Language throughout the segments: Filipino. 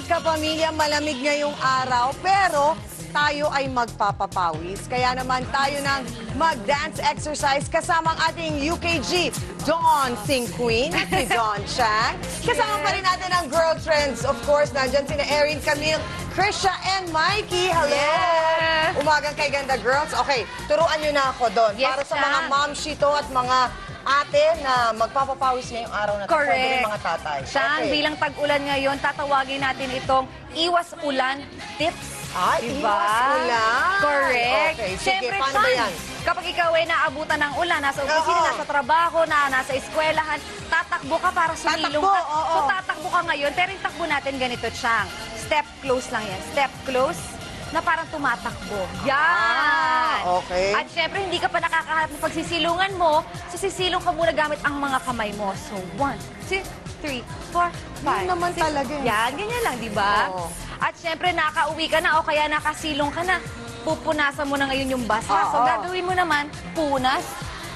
kapamilya, malamig ngayong araw, pero tayo ay magpapapawis. Kaya naman tayo ng mag-dance exercise kasama ang ating UKG Dawn Sing Queen, si Dawn Chang. Kasama pa rin natin ang Girl Trends. Of course, nandyan sina Erin, Camille, Krisha, and Mikey. Hello! Yeah. Umagang kay Ganda Girls. Okay, turuan nyo na ako doon. Yes, Para sa Chang. mga mom shito at mga ate na magpapapawis ngayong araw na ito. Correct. Pwede rin mga tatay. Siyang bilang tag-ulan ngayon, tatawagin natin itong iwas ulan tips. Ay, Diba? iwas ulan. Correct. Okay, sige, Siyempre, paano ba Chan, yan? kapag ikaw ay naabutan ng ulan, nasa opisina, Oo. nasa trabaho, nasa eskwelahan, tatakbo ka para sumilong Tatakbo, ka. oo. So, tatakbo ka ngayon, pero yung takbo natin ganito, Chang. Step close lang yan. Step close na parang tumatakbo. Yan! okay. At syempre, hindi ka pa nakakaharap ng pagsisilungan mo, so sisilong ka muna gamit ang mga kamay mo. So, 1, 2, 3, 4, 5, Yun naman talaga eh. Yan, ganyan lang, di ba? Oo. At syempre, nakauwi ka na o kaya nakasilong ka na, pupunasan mo na ngayon yung basa. So, Oo. gagawin mo naman, punas,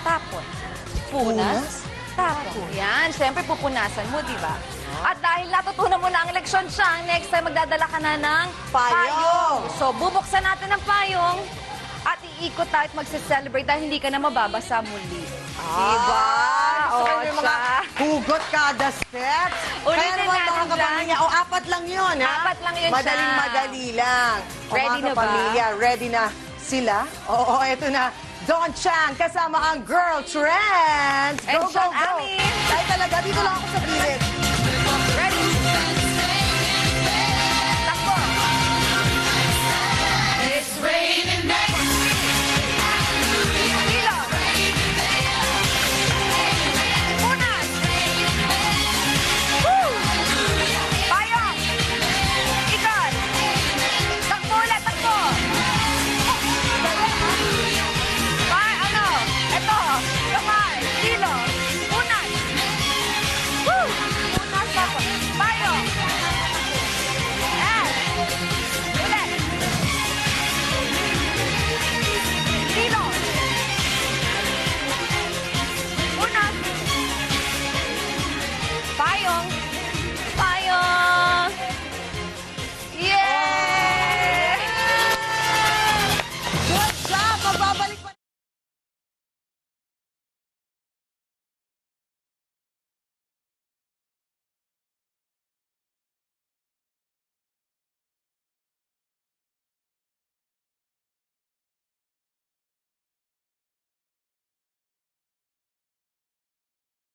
tapon. Punas, tapon. Yan, syempre, pupunasan mo, di ba? At dahil natutunan mo na ang leksyon siya, next time magdadala ka na ng Payong. So, bubuksan natin ang payong at iikot tayo at magse-celebrate dahil hindi ka na mababasa muli. Diba? Gusto ko O, yung mga siya. hugot kada step. Ulitin Kaya naman natin mga kapamilya, dyan. apat lang yun, ha? Apat lang yun, Madaling-madali lang. O, Ready mga na ba? kapamilya, ready na sila? Oo, eto na. Dawn Chang kasama ang Girl Trends. And Go, go, Sean go! Amin. Ay talaga, dito lang ako sa gilid.